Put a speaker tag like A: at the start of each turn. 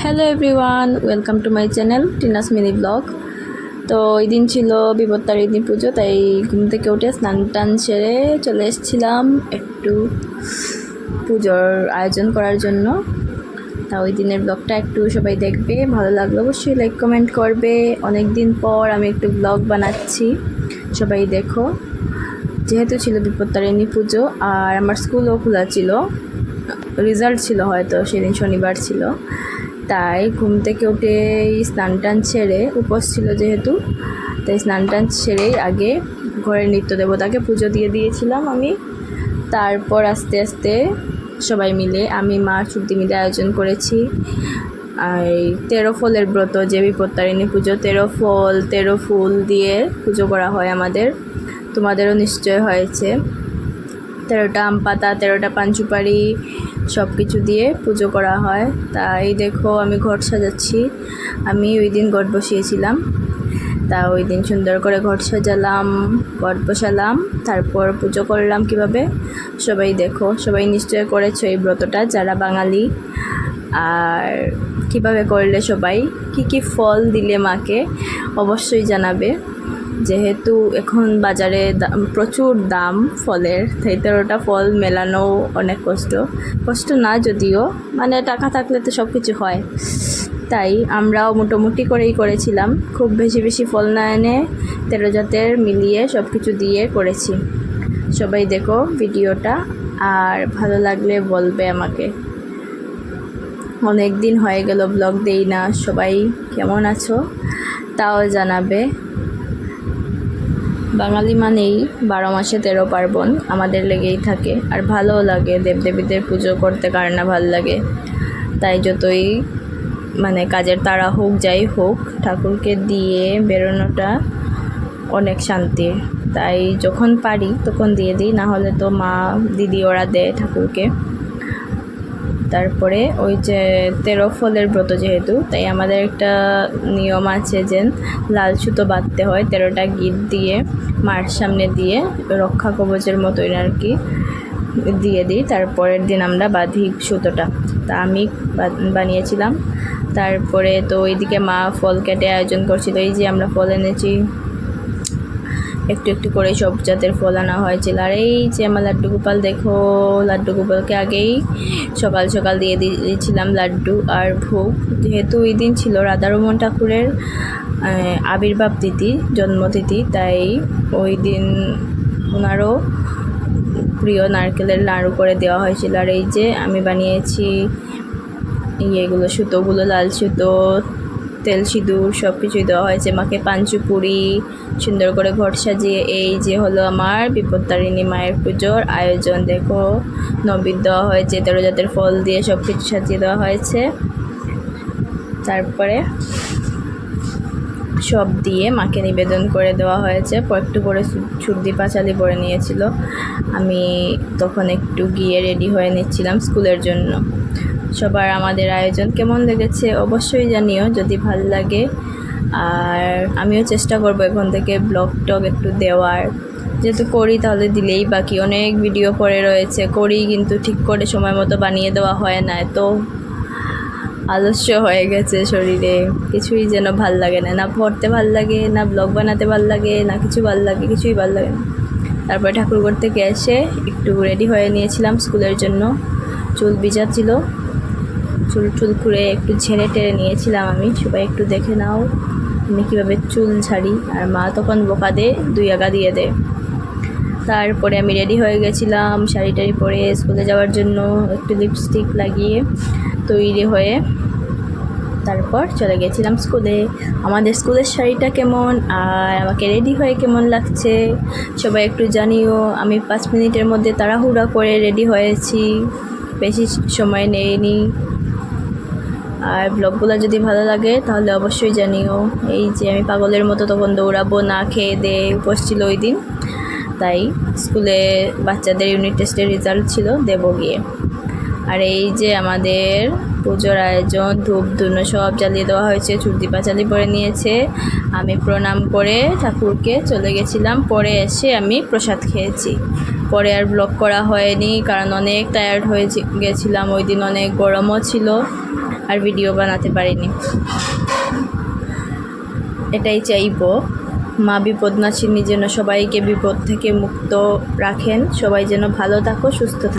A: Hello everyone, welcome to my channel Tina's mini blog. তো ওই দিন ছিল বিপত্তারিণী পুজো, তাই ঘুম থেকে উঠে স্নান টান সেরে চলে এসেছিলাম একটু পুজোর আয়োজন করার জন্য। তা ওই দিনের ব্লগটা একটু সবাই দেখবে, ভালো লাগলো অবশ্যই লাইক কমেন্ট করবে। অনেক দিন পর আমি একটু ব্লগ বানাচ্ছি, সবাই দেখো। যেহেতু ছিল বিপত্তারিণী পুজো আর আমার স্কুলও খোলা ছিল, রেজাল্ট ছিল হয়তো সেদিন শনিবার ছিল, তাই ঘুম থেকে উঠেই স্নান টান সেরে, উপোস ছিল যেহেতু, তাই স্নান টান সেরেই আগে ঘরের নিত্য দেবতাকে পুজো দিয়ে দিয়েছিলাম আমি। তারপর আস্তে আস্তে সবাই মিলে আমি মা শুদ্ধি মিলে আয়োজন করেছি। আর 13 ফলের ব্রত, যে বিপত্তারিণী পুজো 13 ফল 13 ফুল দিয়ে পুজো করা হয় আমাদের, তোমাদেরও নিশ্চয় হয়েছে। 13টা আম পাতা, 13টা পান সুপারি সব কিছু দিয়ে পুজো করা হয়। তাই দেখো আমি ঘট সাজাচ্ছি। আমি ওই দিন ঘট বসিয়েছিলাম, তা ওই দিন সুন্দর করে ঘট সাজালাম, ঘট বসালাম, তারপর পুজো করলাম কিভাবে সবাই দেখো। সবাই নিশ্চয় করেছো এই ব্রতটা যারা বাঙালি। আর কিভাবে করলে, সবাই কি ফল দিলে মাকে অবশ্যই জানাবে, যেহেতু এখন বাজারে প্রচুর দাম ফলের, তাই 13টা ফল মেলানো অনেক কষ্ট না, যদিও মানে টাকা থাকলে তো সব কিছু হয়। তাই আমরাও মোটামুটি করেই করেছিলাম, খুব বেশি ফল না এনে 13 জাতের মিলিয়ে সব কিছু দিয়ে করেছি। সবাই দেখো ভিডিওটা, আর ভালো লাগলে বলবে আমাকে। অনেক দিন হয়ে গেল ব্লগ দেই না, সবাই কেমন আছো তাও জানাবে। বাঙালি মানেই 12 মাসে 13 পার্বণ আমাদের লেগেই থাকে, আর ভালোও লাগে দেবদেবীদের পুজো করতে, কার না ভালো লাগে। তাই যতই মানে কাজের তাড়া হোক, যাই হোক, ঠাকুরকে দিয়ে বেরোনোটা অনেক শান্তির। তাই যখন পারি তখন দিয়ে দিই, না হলে তো মা দিদি ওরা দেয় ঠাকুরকে। তারপরে ওই যে 13 ফলের ব্রত যেহেতু, তাই আমাদের একটা নিয়ম আছে যে লাল সুতো বাঁধতে হয় 13টা গিট দিয়ে, মার সামনে দিয়ে রক্ষা কবচের মতোই আর কি দিয়ে দিই। তারপরের দিন আমরা বাঁধি সুতোটা, তা আমি বানিয়েছিলাম। তারপরে তো ওইদিকে মা ফল কেটে আয়োজন করছিল। এই যে আমরা ফল এনেছি, একটু একটু করে সব জাতের ফল আনা হয়েছিল। আর এই যে আমার লাড্ডু গোপাল, দেখো লাড্ডু গোপালকে আগেই সকাল সকাল দিয়ে দিয়েছিলাম লাড্ডু আর ভোগ, যেহেতু ওই দিন ছিল রাধারমণ ঠাকুরের আবির্ভাব তিথি, জন্মতিথি, তাই ওই দিন ওনারও প্রিয় নারকেলের নাড়ু করে দেওয়া হয়েছিল। আর এই যে আমি বানিয়েছি ইয়েগুলো, সুতোগুলো, লাল সুতো, তেল সিঁদুর সব কিছুই দেওয়া হয়েছে মাকে, পাঞ্চুপুরি সুন্দর করে ঘট সাজিয়ে। এই যে হলো আমার বিপত্তারিণী মায়ের পুজোর আয়োজন। দেখো নৈবেদ্য দেওয়া হয়েছে 13 জাতের ফল দিয়ে, সব কিছু সাজিয়ে দেওয়া হয়েছে। তারপরে সব দিয়ে মাকে নিবেদন করে দেওয়া হয়েছে। একটু করে সুর্দি পাঁচালি পরে নিয়েছিল, আমি তখন একটু গিয়ে রেডি হয়ে নিচ্ছিলাম স্কুলের জন্য। সবার আমাদের আয়োজন কেমন লেগেছে অবশ্যই জানিও যদি ভালো লাগে। আর আমিও চেষ্টা করব এখন থেকে ব্লগ টগ একটু দেওয়ার, যেহেতু করি তাহলে দিলেই বাকি, অনেক ভিডিও পড়ে রয়েছে করি, কিন্তু ঠিক করে সময় মতো বানিয়ে দেওয়া হয় না। তো আলস্য হয়ে গেছে শরীরে, কিছুই যেন ভাল লাগে না, না পড়তে ভাল লাগে, না ব্লগ বানাতে ভাল লাগে, না কিছুই ভাল লাগে না। তারপরে ঠাকুরঘর থেকে এসে একটু রেডি হয়ে নিয়েছিলাম স্কুলের জন্য। চুল ভিজা ছিল, চুল খুঁড়ে একটু ঝেড়ে টেরে নিয়েছিলাম আমি। সবাই একটু দেখে নাও আমি কীভাবে চুল ঝাড়ি, আর মা তখন বোকা দে 2 আগা দিয়ে দেয়। তারপরে আমি রেডি হয়ে গেছিলাম শাড়ি টাড়ি পরে স্কুলে যাওয়ার জন্য, একটু লিপস্টিক লাগিয়ে তৈরি হয়ে তারপর চলে গেছিলাম স্কুলে। আমাদের স্কুলের শাড়িটা কেমন আর আমাকে রেডি হয়ে কেমন লাগছে সবাই একটু জানিও। আমি 5 মিনিটের মধ্যে তাড়াহুড়া করে রেডি হয়েছি, বেশি সময় নেইনি। আর ব্লগগুলো যদি ভালো লাগে তাহলে অবশ্যই জানিও। এই যে আমি পাগলের মতো তখন দৌড়াবো, না খেয়ে দিয়ে উপোস ছিল ওই দিন, তাই স্কুলে বাচ্চাদের ইউনিট টেস্টের রেজাল্ট ছিল, দেবো গিয়ে। আর এই যে আমাদের পুজোর আয়োজন, ধূপ ধুনো সব জ্বালিয়ে দেওয়া হয়েছে, চুর্দি পাঁচালি পরে নিয়েছে। আমি প্রণাম করে ঠাকুরকে চলে গেছিলাম, পরে এসে আমি প্রসাদ খেয়েছি। পরে আর ব্লগ করা হয়নি, কারণ অনেক টায়ার্ড হয়ে গেছিলাম ওই দিন, অনেক গরমও ছিল। আর ভিডিও বানাতে পারিনি। এটাই চাইবো, মা বিপদনাশিনী যেন সবাইকে বিপদ থেকে মুক্ত রাখেন, সবাই যেন ভালো থাকো, সুস্থ থাকো।